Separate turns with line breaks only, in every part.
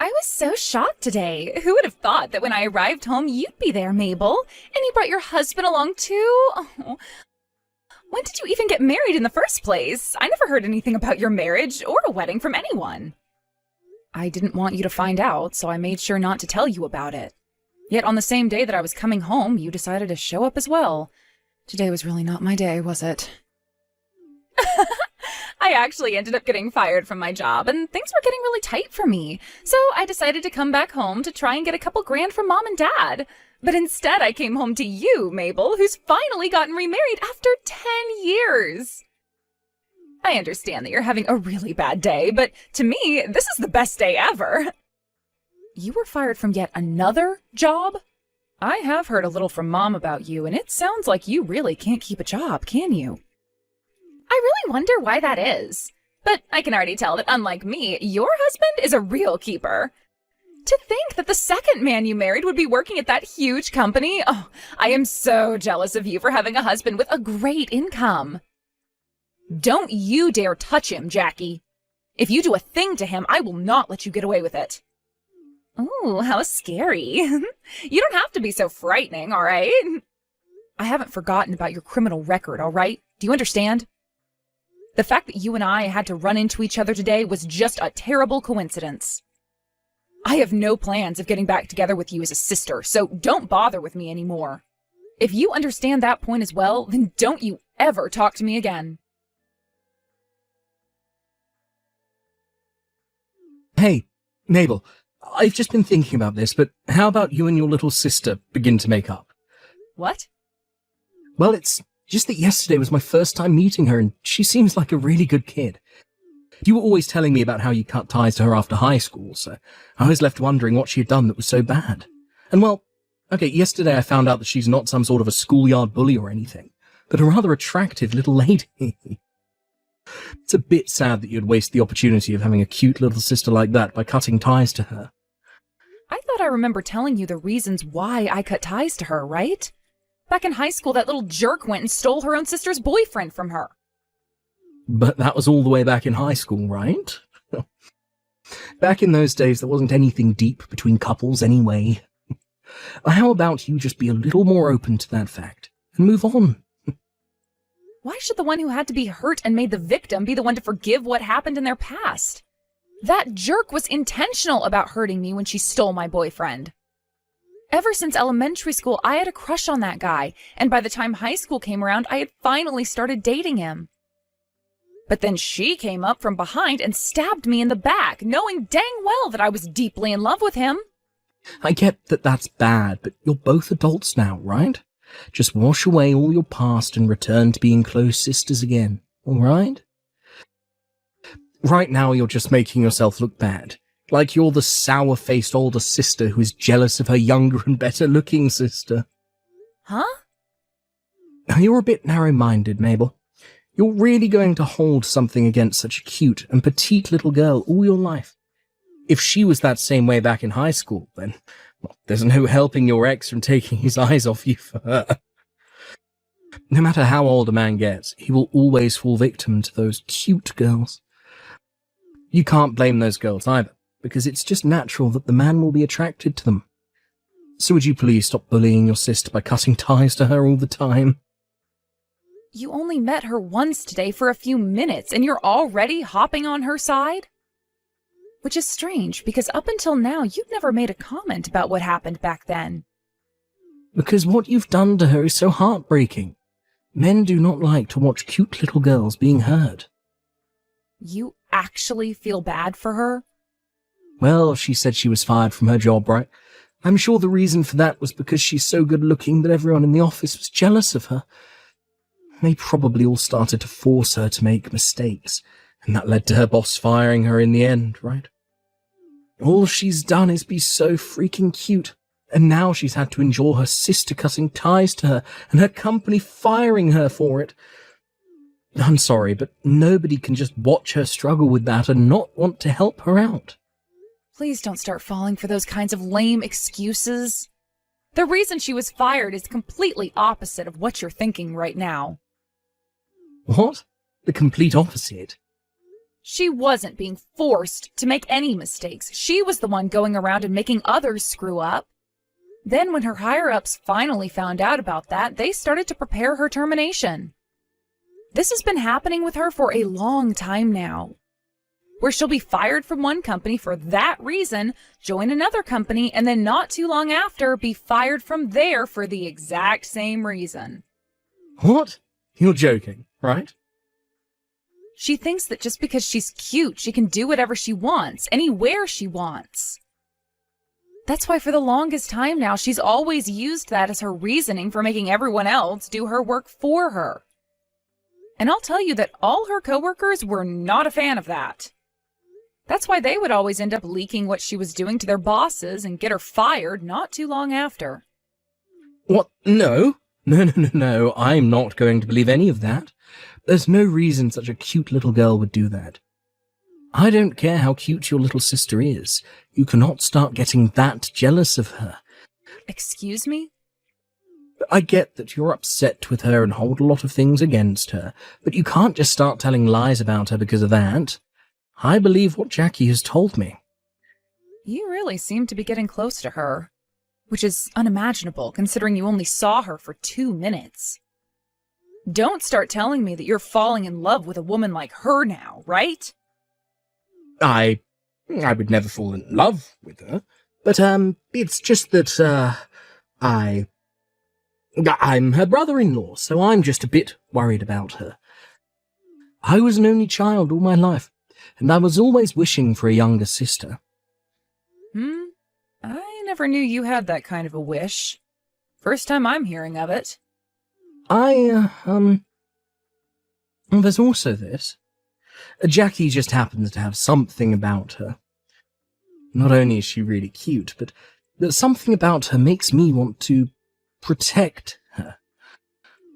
I was so shocked today. Who would have thought that when I arrived home, you'd be there, Mabel? And you brought your husband along, too? Oh. When did you even get married in the first place? I never heard anything about your marriage or a wedding from anyone. I didn't want you to find out, so I made sure not to tell you about it. Yet on the same day that I was coming home, you decided to show up as well. Today was really not my day, was it? I actually ended up getting fired from my job, and things were getting really tight for me. So I decided to come back home to try and get a couple grand from Mom and Dad. But instead I came home to you, Mabel, who's finally gotten remarried after 10 years. I understand that you're having a really bad day, but to me, this is the best day ever. You were fired from yet another job? I have heard a little from Mom about you, and it sounds like you really can't keep a job, can you? I really wonder why that is. But I can already tell that unlike me, your husband is a real keeper. To think that the second man you married would be working at that huge company. Oh, I am so jealous of you for having a husband with a great income. Don't you dare touch him, Jackie. If you do a thing to him, I will not let you get away with it. Ooh, how scary. You don't have to be so frightening, all right? I haven't forgotten about your criminal record, all right? Do you understand? The fact that you and I had to run into each other today was just a terrible coincidence. I have no plans of getting back together with you as a sister, so don't bother with me anymore. If you understand that point as well, then don't you ever talk to me again.
Hey, Mabel, I've just been thinking about this, but how about you and your little sister begin to make up?
What?
Well, it's just that yesterday was my first time meeting her, and she seems like a really good kid. You were always telling me about how you cut ties to her after high school, so I was left wondering what she had done that was so bad. And well, okay, yesterday I found out that she's not some sort of a schoolyard bully or anything, but a rather attractive little lady. It's a bit sad that you'd waste the opportunity of having a cute little sister like that by cutting ties to her.
I thought I remember telling you the reasons why I cut ties to her, right? Back in high school, that little jerk went and stole her own sister's boyfriend from her.
But that was all the way back in high school, right? Back in those days, there wasn't anything deep between couples anyway. How about you just be a little more open to that fact and move on?
Why should the one who had to be hurt and made the victim be the one to forgive what happened in their past? That jerk was intentional about hurting me when she stole my boyfriend. Ever since elementary school, I had a crush on that guy, and by the time high school came around, I had finally started dating him. But then she came up from behind and stabbed me in the back, knowing dang well that I was deeply in love with him.
I get that that's bad, but you're both adults now, right? Just wash away all your past and return to being close sisters again, all right? Right now, you're just making yourself look bad. Like you're the sour-faced older sister who is jealous of her younger and better-looking sister.
Huh?
You're a bit narrow-minded, Mabel. You're really going to hold something against such a cute and petite little girl all your life. If she was that same way back in high school, then well, there's no helping your ex from taking his eyes off you for her. No matter how old a man gets, he will always fall victim to those cute girls. You can't blame those girls either, because it's just natural that the man will be attracted to them. So would you please stop bullying your sister by cutting ties to her all the time?
You only met her once today for a few minutes, and you're already hopping on her side? Which is strange, because up until now, you've never made a comment about what happened back then.
Because what you've done to her is so heartbreaking. Men do not like to watch cute little girls being hurt.
You actually feel bad for her?
Well, she said she was fired from her job, right? I'm sure the reason for that was because she's so good-looking that everyone in the office was jealous of her. They probably all started to force her to make mistakes, and that led to her boss firing her in the end, right? All she's done is be so freaking cute, and now she's had to endure her sister cutting ties to her, and her company firing her for it. I'm sorry, but nobody can just watch her struggle with that and not want to help her out.
Please don't start falling for those kinds of lame excuses. The reason she was fired is completely opposite of what you're thinking right now.
What? The complete opposite?
She wasn't being forced to make any mistakes. She was the one going around and making others screw up. Then when her higher-ups finally found out about that, they started to prepare her termination. This has been happening with her for a long time now, where she'll be fired from one company for that reason, join another company, and then not too long after be fired from there for the exact same reason.
What? You're joking, right?
She thinks that just because she's cute, she can do whatever she wants, anywhere she wants. That's why for the longest time now, she's always used that as her reasoning for making everyone else do her work for her. And I'll tell you that all her coworkers were not a fan of that. That's why they would always end up leaking what she was doing to their bosses and get her fired not too long after.
What? No. No. I'm not going to believe any of that. There's no reason such a cute little girl would do that. I don't care how cute your little sister is. You cannot start getting that jealous of her.
Excuse me?
I get that you're upset with her and hold a lot of things against her, but you can't just start telling lies about her because of that. I believe what Jackie has told me.
You really seem to be getting close to her, which is unimaginable considering you only saw her for 2 minutes. Don't start telling me that you're falling in love with a woman like her now, right?
I would never fall in love with her, but, it's just that, I'm her brother-in-law, so I'm just a bit worried about her. I was an only child all my life, and I was always wishing for a younger sister.
I never knew you had that kind of a wish. First time I'm hearing of it.
Well, there's also this. Jackie just happens to have something about her. Not only is she really cute, but something about her makes me want to protect her.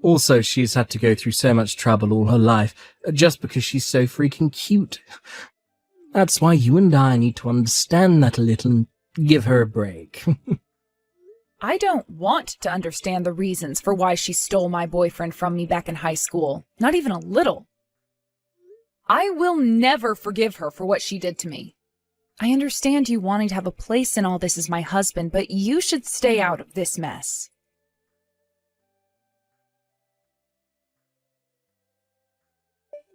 Also, she's had to go through so much trouble all her life, just because she's so freaking cute. That's why you and I need to understand that a little and give her a break.
I don't want to understand the reasons for why she stole my boyfriend from me back in high school. Not even a little. I will never forgive her for what she did to me. I understand you wanting to have a place in all this as my husband, but you should stay out of this mess.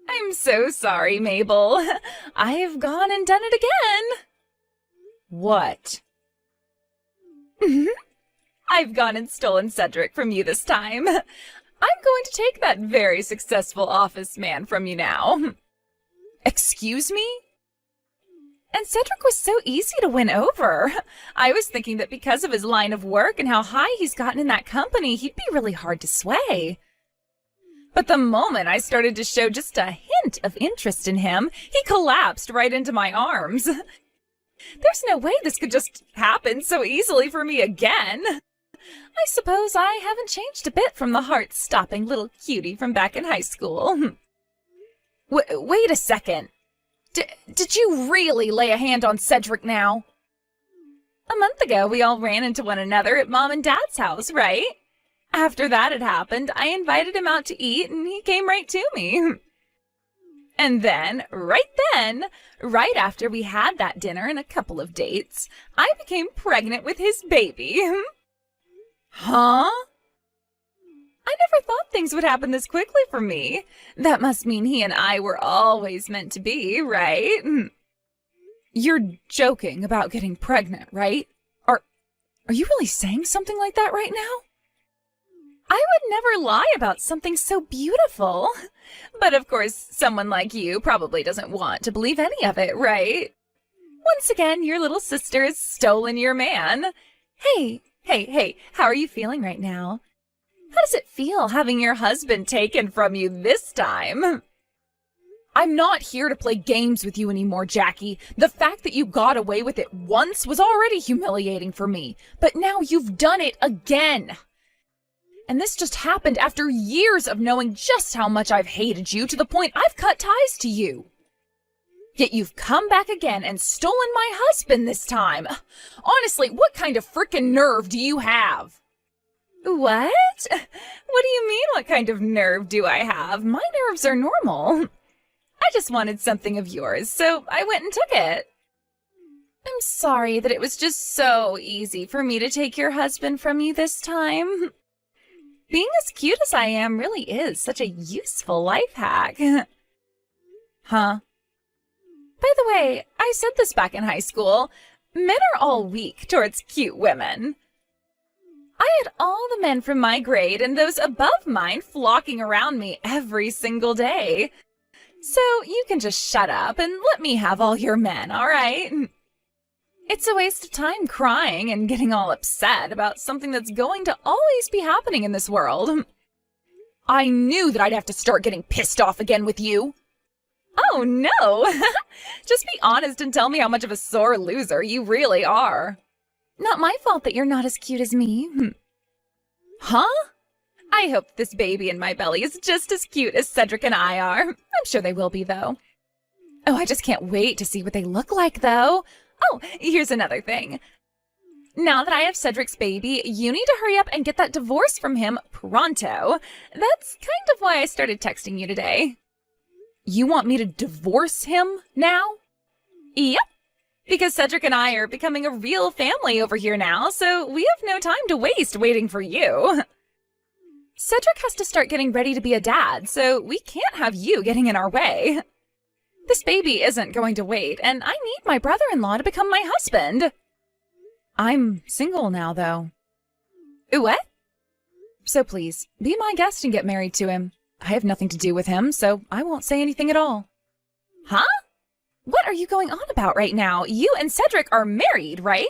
I'm so sorry, Mabel. I've gone and done it again. What? I've gone and stolen Cedric from you this time. I'm going to take that very successful office man from you now. Excuse me? And Cedric was so easy to win over. I was thinking that because of his line of work and how high he's gotten in that company, he'd be really hard to sway. But the moment I started to show just a hint of interest in him, he collapsed right into my arms. There's no way this could just happen so easily for me again. I suppose I haven't changed a bit from the heart-stopping little cutie from back in high school. Wait a second. Did you really lay a hand on Cedric now? A month ago, we all ran into one another at Mom and Dad's house, right? After that had happened, I invited him out to eat, and he came right to me. And then, right after we had that dinner and a couple of dates, I became pregnant with his baby. Huh? I never thought things would happen this quickly for me. That must mean he and I were always meant to be, right? You're joking about getting pregnant, right? Are you really saying something like that right now? I would never lie about something so beautiful. But of course, someone like you probably doesn't want to believe any of it, right? Once again, your little sister has stolen your man. Hey, how are you feeling right now? How does it feel having your husband taken from you this time? I'm not here to play games with you anymore, Jackie. The fact that you got away with it once was already humiliating for me, but now you've done it again. And this just happened after years of knowing just how much I've hated you to the point I've cut ties to you. Yet you've come back again and stolen my husband this time. Honestly, what kind of frickin' nerve do you have? What? What do you mean, what kind of nerve do I have? My nerves are normal. I just wanted something of yours, so I went and took it. I'm sorry that it was just so easy for me to take your husband from you this time. Being as cute as I am really is such a useful life hack. Huh? By the way, I said this back in high school. Men are all weak towards cute women. I had all the men from my grade and those above mine flocking around me every single day. So you can just shut up and let me have all your men, all right? It's a waste of time crying and getting all upset about something that's going to always be happening in this world. I knew that I'd have to start getting pissed off again with you. Oh, no. Just be honest and tell me how much of a sore loser you really are. Not my fault that you're not as cute as me. Huh? I hope this baby in my belly is just as cute as Cedric and I are. I'm sure they will be, though. Oh, I just can't wait to see what they look like, though. Oh, here's another thing. Now that I have Cedric's baby, you need to hurry up and get that divorce from him pronto. That's kind of why I started texting you today. You want me to divorce him now? Yep. Because Cedric and I are becoming a real family over here now, so we have no time to waste waiting for you. Cedric has to start getting ready to be a dad, so we can't have you getting in our way. This baby isn't going to wait, and I need my brother-in-law to become my husband. I'm single now, though. What? So please, be my guest and get married to him. I have nothing to do with him, so I won't say anything at all. Huh? What are you going on about right now? You and Cedric are married, right?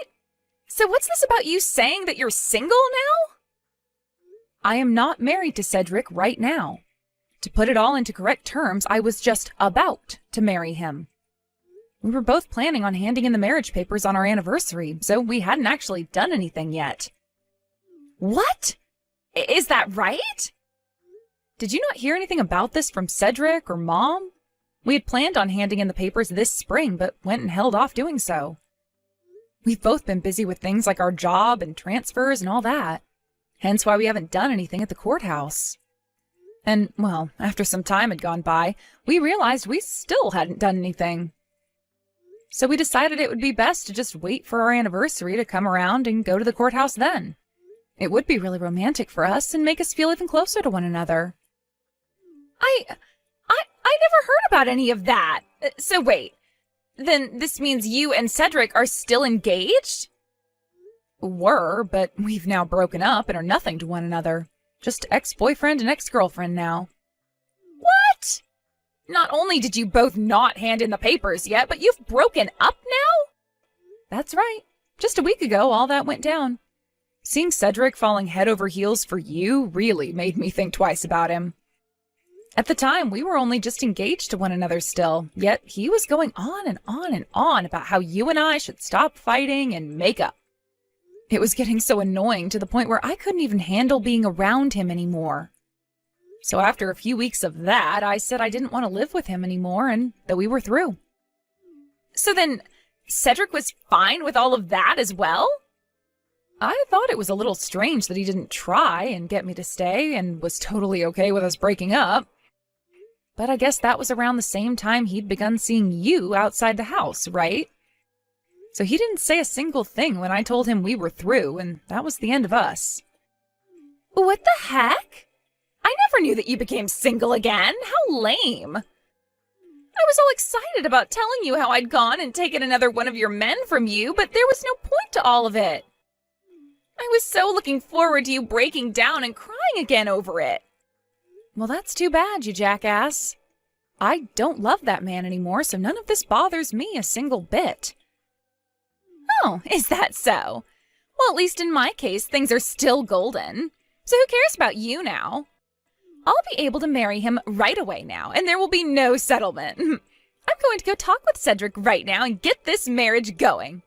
So what's this about you saying that you're single now? I am not married to Cedric right now. To put it all into correct terms, I was just about to marry him. We were both planning on handing in the marriage papers on our anniversary, so we hadn't actually done anything yet. What? Is that right? Did you not hear anything about this from Cedric or Mom? We had planned on handing in the papers this spring, but went and held off doing so. We've both been busy with things like our job and transfers and all that. Hence why we haven't done anything at the courthouse. And, well, after some time had gone by, we realized we still hadn't done anything. So we decided it would be best to just wait for our anniversary to come around and go to the courthouse then. It would be really romantic for us and make us feel even closer to one another. I never heard about any of that. So wait, then this means you and Cedric are still engaged? Were, but we've now broken up and are nothing to one another. Just ex-boyfriend and ex-girlfriend now. What? Not only did you both not hand in the papers yet, but you've broken up now? That's right. Just a week ago, all that went down. Seeing Cedric falling head over heels for you really made me think twice about him. At the time, we were only just engaged to one another still, yet he was going on and on and on about how you and I should stop fighting and make up. It was getting so annoying to the point where I couldn't even handle being around him anymore. So after a few weeks of that, I said I didn't want to live with him anymore and that we were through. So then, Cedric was fine with all of that as well? I thought it was a little strange that he didn't try and get me to stay and was totally okay with us breaking up. But I guess that was around the same time he'd begun seeing you outside the house, right? So he didn't say a single thing when I told him we were through, and that was the end of us. What the heck? I never knew that you became single again. How lame. I was all excited about telling you how I'd gone and taken another one of your men from you, but there was no point to all of it. I was so looking forward to you breaking down and crying again over it. Well, that's too bad, you jackass. I don't love that man anymore, so none of this bothers me a single bit. Oh, is that so? Well, at least in my case, things are still golden. So who cares about you now? I'll be able to marry him right away now, and there will be no settlement. I'm going to go talk with Cedric right now and get this marriage going.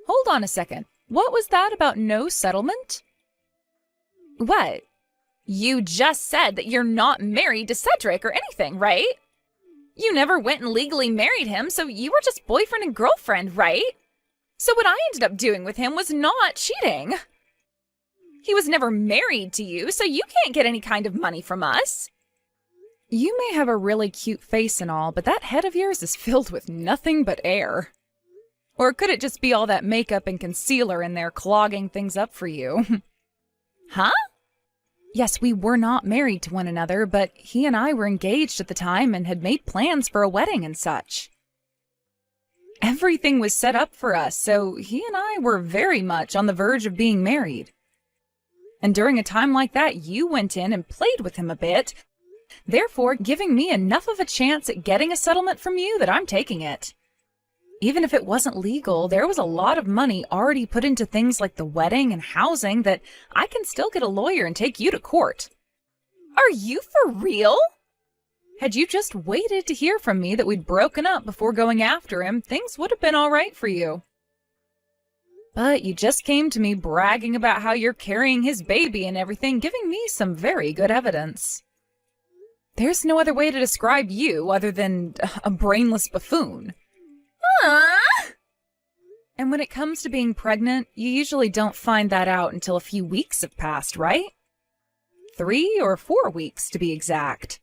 Hold on a second. What was that about no settlement? What? You just said that you're not married to Cedric or anything, right? You never went and legally married him, so you were just boyfriend and girlfriend, right? So what I ended up doing with him was not cheating. He was never married to you, so you can't get any kind of money from us. You may have a really cute face and all, but that head of yours is filled with nothing but air. Or could it just be all that makeup and concealer in there clogging things up for you? Huh? Yes, we were not married to one another, but he and I were engaged at the time and had made plans for a wedding and such. Everything was set up for us, so he and I were very much on the verge of being married. And during a time like that, you went in and played with him a bit, therefore giving me enough of a chance at getting a settlement from you that I'm taking it. Even if it wasn't legal, there was a lot of money already put into things like the wedding and housing that I can still get a lawyer and take you to court. Are you for real? Had you just waited to hear from me that we'd broken up before going after him, things would have been all right for you. But you just came to me bragging about how you're carrying his baby and everything, giving me some very good evidence. There's no other way to describe you other than a brainless buffoon. And when it comes to being pregnant, you usually don't find that out until a few weeks have passed, right? 3 or 4 weeks, to be exact.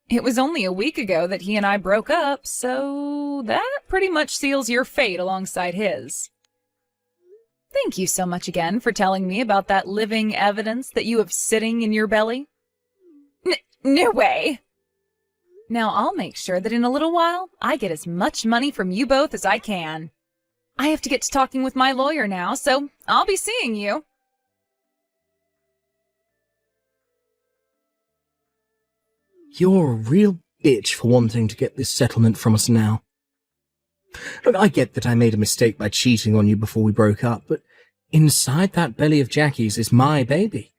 It was only a week ago that he and I broke up, so that pretty much seals your fate alongside his. Thank you so much again for telling me about that living evidence that you have sitting in your belly. No way! Now I'll make sure that in a little while, I get as much money from you both as I can. I have to get to talking with my lawyer now, so I'll be seeing you.
You're a real bitch for wanting to get this settlement from us now. Look, I get that I made a mistake by cheating on you before we broke up, but inside that belly of Jackie's is my baby.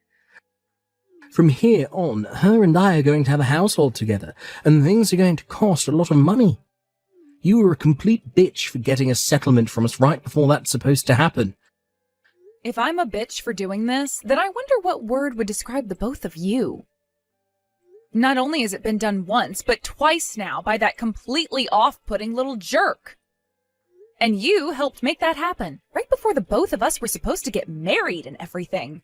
From here on, her and I are going to have a household together, and things are going to cost a lot of money. You were a complete bitch for getting a settlement from us right before that's supposed to happen.
If I'm a bitch for doing this, then I wonder what word would describe the both of you. Not only has it been done once, but twice now by that completely off-putting little jerk. And you helped make that happen, right before the both of us were supposed to get married and everything.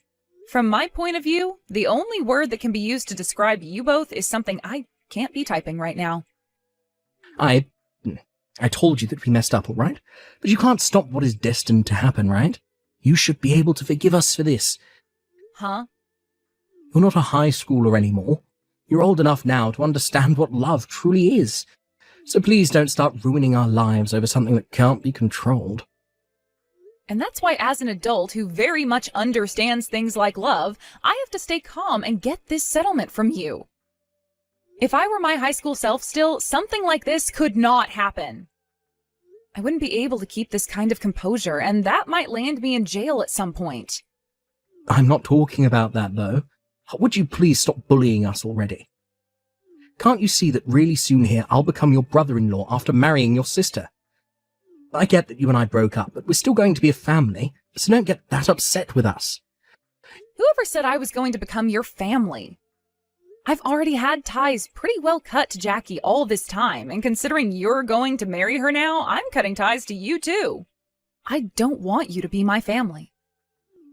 From my point of view, the only word that can be used to describe you both is something I can't be typing right now.
I told you that we messed up, all right? But you can't stop what is destined to happen, right? You should be able to forgive us for this.
Huh?
You're not a high schooler anymore. You're old enough now to understand what love truly is. So please don't start ruining our lives over something that can't be controlled.
And that's why as an adult who very much understands things like love, I have to stay calm and get this settlement from you. If I were my high school self still, something like this could not happen. I wouldn't be able to keep this kind of composure, and that might land me in jail at some point.
I'm not talking about that, though. Would you please stop bullying us already? Can't you see that really soon here I'll become your brother-in-law after marrying your sister? I get that you and I broke up, but we're still going to be a family, so don't get that upset with us.
Whoever said I was going to become your family? I've already had ties pretty well cut to Jackie all this time, and considering you're going to marry her now, I'm cutting ties to you too. I don't want you to be my family.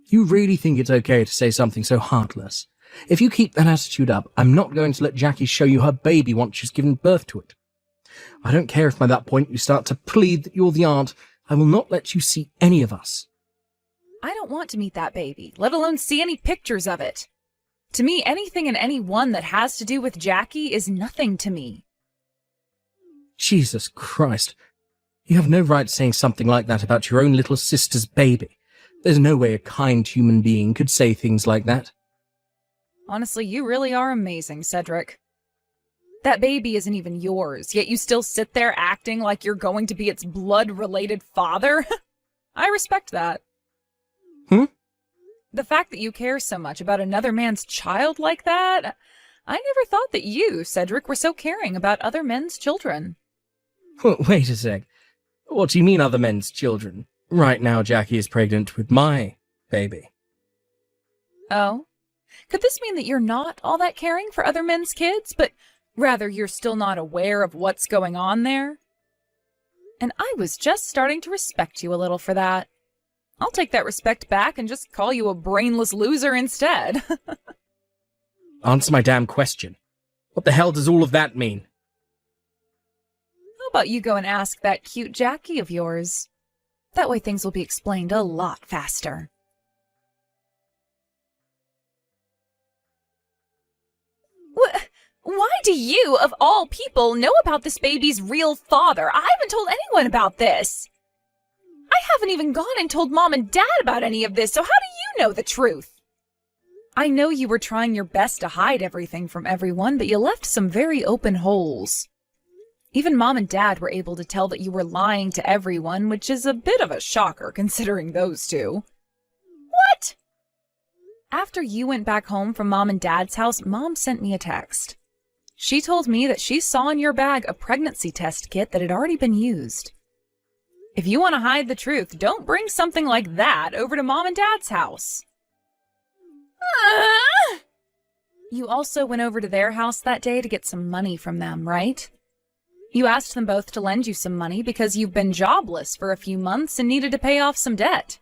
You really think it's okay to say something so heartless? If you keep that attitude up, I'm not going to let Jackie show you her baby once she's given birth to it. I don't care if by that point you start to plead that you're the aunt. I will not let you see any of us.
I don't want to meet that baby, let alone see any pictures of it. To me, anything and anyone that has to do with Jackie is nothing to me.
Jesus Christ. You have no right saying something like that about your own little sister's baby. There's no way a kind human being could say things like that.
Honestly, you really are amazing, Cedric. That baby isn't even yours, yet you still sit there acting like you're going to be its blood-related father? I respect that. The fact that you care so much about another man's child like that, I never thought that you, Cedric, were so caring about other men's children.
Wait a sec. What do you mean other men's children? Right now Jackie is pregnant with my baby.
Oh? Could this mean that you're not all that caring for other men's kids, but rather you're still not aware of what's going on there? And I was just starting to respect you a little for that. I'll take that respect back and just call you a brainless loser instead.
Answer my damn question. What the hell does all of that mean?
How about you go and ask that cute Jackie of yours? That way things will be explained a lot faster. Why do you, of all people, know about this baby's real father? I haven't told anyone about this. I haven't even gone and told Mom and Dad about any of this, so how do you know the truth? I know you were trying your best to hide everything from everyone, but you left some very open holes. Even Mom and Dad were able to tell that you were lying to everyone, which is a bit of a shocker considering those two. What? After you went back home from Mom and Dad's house, Mom sent me a text. She told me that she saw in your bag a pregnancy test kit that had already been used. If you want to hide the truth, don't bring something like that over to Mom and Dad's house. You also went over to their house that day to get some money from them, right? You asked them both to lend you some money because you've been jobless for a few months and needed to pay off some debt.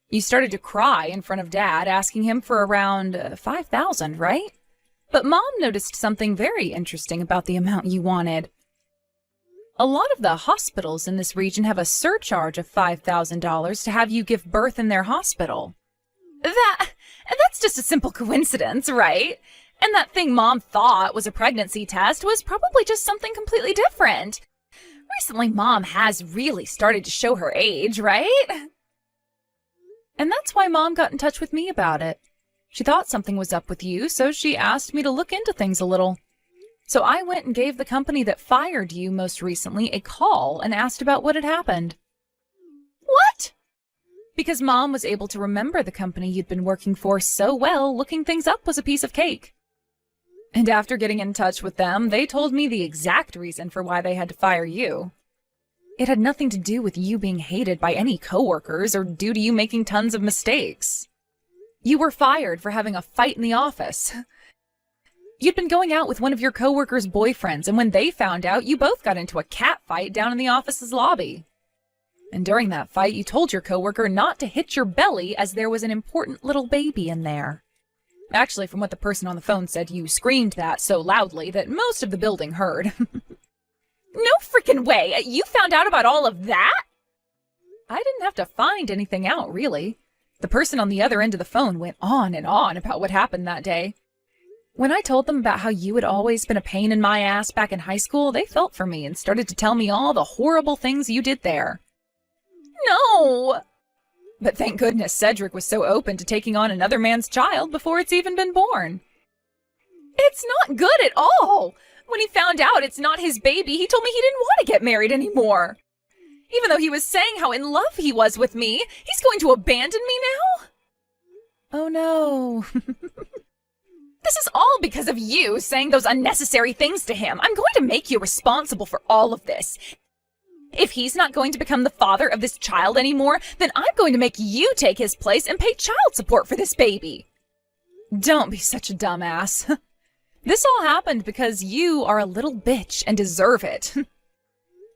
You started to cry in front of Dad, asking him for around $5,000, right? But Mom noticed something very interesting about the amount you wanted. A lot of the hospitals in this region have a surcharge of $5,000 to have you give birth in their hospital. That's just a simple coincidence, right? And that thing Mom thought was a pregnancy test was probably just something completely different. Recently, Mom has really started to show her age, right? And that's why Mom got in touch with me about it. She thought something was up with you, so she asked me to look into things a little. So I went and gave the company that fired you most recently a call and asked about what had happened. What? Because Mom was able to remember the company you'd been working for so well, looking things up was a piece of cake. And after getting in touch with them, they told me the exact reason for why they had to fire you. It had nothing to do with you being hated by any coworkers or due to you making tons of mistakes. You were fired for having a fight in the office. You'd been going out with one of your coworkers' boyfriends, and when they found out, you both got into a cat fight down in the office's lobby. And during that fight, you told your coworker not to hit your belly as there was an important little baby in there. Actually, from what the person on the phone said, you screamed that so loudly that most of the building heard. No freaking way! You found out about all of that? I didn't have to find anything out, really. The person on the other end of the phone went on and on about what happened that day. When I told them about how you had always been a pain in my ass back in high school, they felt for me and started to tell me all the horrible things you did there. No! But thank goodness Cedric was so open to taking on another man's child before it's even been born. It's not good at all! When he found out it's not his baby, he told me he didn't want to get married anymore. Even though he was saying how in love he was with me, he's going to abandon me now? Oh no. This is all because of you saying those unnecessary things to him. I'm going to make you responsible for all of this. If he's not going to become the father of this child anymore, then I'm going to make you take his place and pay child support for this baby. Don't be such a dumbass. This all happened because you are a little bitch and deserve it.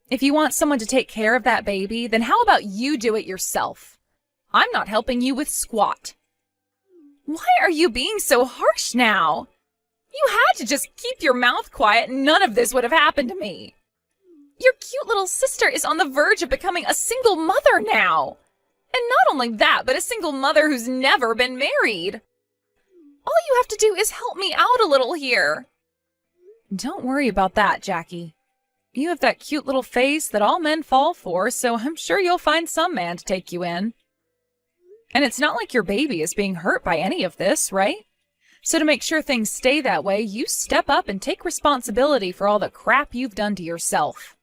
If you want someone to take care of that baby, then how about you do it yourself? I'm not helping you with squat. Why are you being so harsh now? You had to just keep your mouth quiet and none of this would have happened to me. Your cute little sister is on the verge of becoming a single mother now. And not only that, but a single mother who's never been married. All you have to do is help me out a little here. Don't worry about that, Jackie. You have that cute little face that all men fall for, so I'm sure you'll find some man to take you in. And it's not like your baby is being hurt by any of this, right? So to make sure things stay that way, you step up and take responsibility for all the crap you've done to yourself.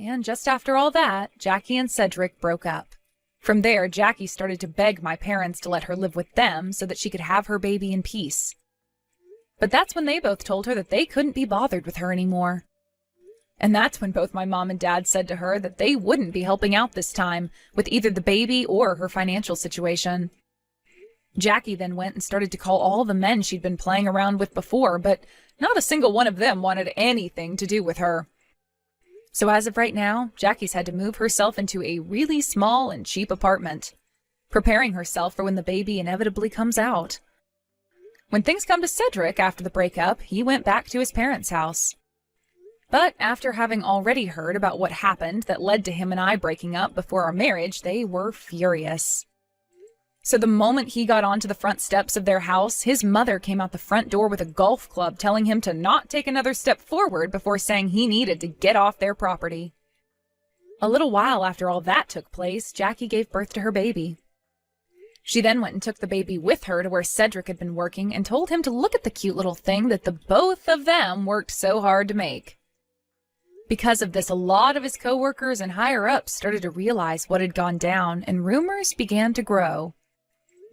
And just after all that, Jackie and Cedric broke up. From there, Jackie started to beg my parents to let her live with them so that she could have her baby in peace. But that's when they both told her that they couldn't be bothered with her anymore. And that's when both my mom and dad said to her that they wouldn't be helping out this time with either the baby or her financial situation. Jackie then went and started to call all the men she'd been playing around with before, but not a single one of them wanted anything to do with her. So as of right now, Jackie's had to move herself into a really small and cheap apartment. preparing herself for when the baby inevitably comes out. When things come to Cedric after the breakup, he went back to his parents' house. But after having already heard about what happened that led to him and I breaking up before our marriage, they were furious. So the moment he got onto the front steps of their house, his mother came out the front door with a golf club telling him to not take another step forward before saying he needed to get off their property. A little while after all that took place, Jackie gave birth to her baby. She then went and took the baby with her to where Cedric had been working and told him to look at the cute little thing that the both of them worked so hard to make. Because of this, a lot of his coworkers and higher-ups started to realize what had gone down, and rumors began to grow.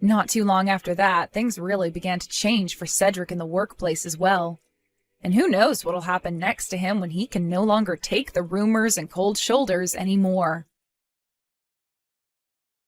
Not too long after that, things really began to change for Cedric in the workplace as well. And who knows what'll happen next to him when he can no longer take the rumors and cold shoulders anymore.